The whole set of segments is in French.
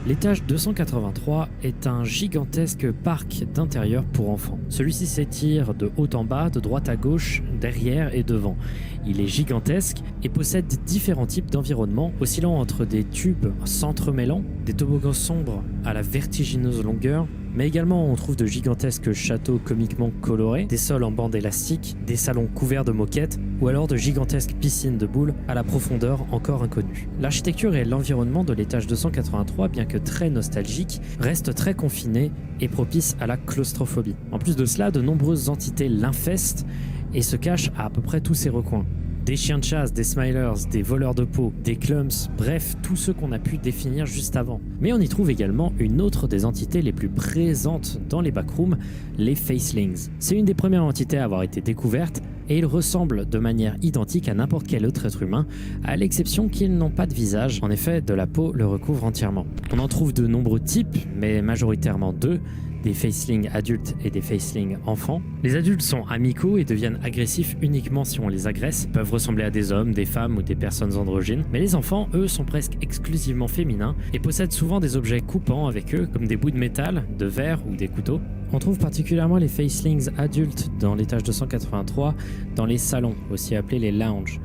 L'étage 283 est un gigantesque parc d'intérieur pour enfants. Celui-ci s'étire de haut en bas, de droite à gauche, derrière et devant. Il est gigantesque et possède différents types d'environnements, oscillant entre des tubes s'entremêlant, des toboggans sombres à la vertigineuse longueur, mais également on trouve de gigantesques châteaux comiquement colorés, des sols en bande élastique, des salons couverts de moquettes ou alors de gigantesques piscines de boules à la profondeur encore inconnue. L'architecture et l'environnement de l'étage 283, bien que très nostalgique, restent très confinés et propices à la claustrophobie. En plus de cela, de nombreuses entités l'infestent et se cachent à peu près tous ses recoins. Des chiens de chasse, des smilers, des voleurs de peau, des clumps, bref, tous ceux qu'on a pu définir juste avant. Mais on y trouve également une autre des entités les plus présentes dans les backrooms, les facelings. C'est une des premières entités à avoir été découverte et ils ressemblent de manière identique à n'importe quel autre être humain, à l'exception qu'ils n'ont pas de visage. En effet, de la peau le recouvre entièrement. On en trouve de nombreux types, mais majoritairement deux, des facelings adultes et des facelings enfants. Les adultes sont amicaux et deviennent agressifs uniquement si on les agresse, ils peuvent ressembler à des hommes, des femmes ou des personnes androgynes, mais les enfants, eux, sont presque exclusivement féminins et possèdent souvent des objets coupants avec eux, comme des bouts de métal, de verre ou des couteaux. On trouve particulièrement les facelings adultes dans l'étage 283, dans les salons, aussi appelés les lounges.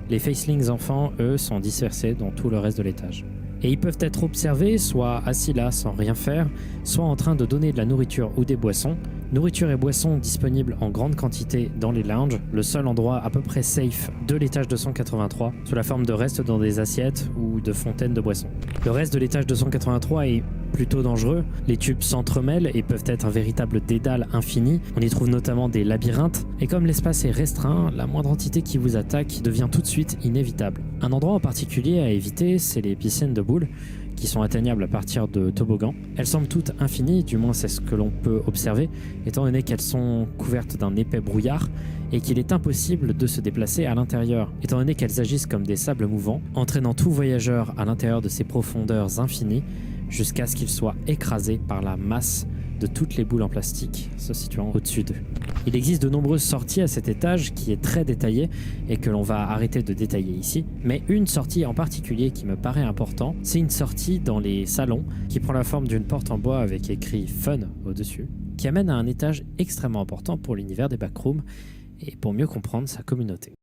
Les facelings enfants, eux, sont dispersés dans tout le reste de l'étage. Et ils peuvent être observés soit assis là sans rien faire, soit en train de donner de la nourriture ou des boissons. Nourriture et boissons disponibles en grande quantité dans les lounges, le seul endroit à peu près safe de l'étage 283, sous la forme de restes dans des assiettes ou de fontaines de boissons. Le reste de l'étage 283 est plutôt dangereux, les tubes s'entremêlent et peuvent être un véritable dédale infini. On y trouve notamment des labyrinthes, et comme l'espace est restreint, la moindre entité qui vous attaque devient tout de suite inévitable. Un endroit en particulier à éviter, c'est les piscines de boules, qui sont atteignables à partir de toboggans. Elles semblent toutes infinies, du moins c'est ce que l'on peut observer, étant donné qu'elles sont couvertes d'un épais brouillard et qu'il est impossible de se déplacer à l'intérieur, étant donné qu'elles agissent comme des sables mouvants, entraînant tout voyageur à l'intérieur de ces profondeurs infinies jusqu'à ce qu'il soit écrasé par la masse de toutes les boules en plastique se situant au-dessus d'eux. Il existe de nombreuses sorties à cet étage qui est très détaillé et que l'on va arrêter de détailler ici, mais une sortie en particulier qui me paraît important, c'est une sortie dans les salons qui prend la forme d'une porte en bois avec écrit Fun au-dessus, qui amène à un étage extrêmement important pour l'univers des backrooms et pour mieux comprendre sa communauté.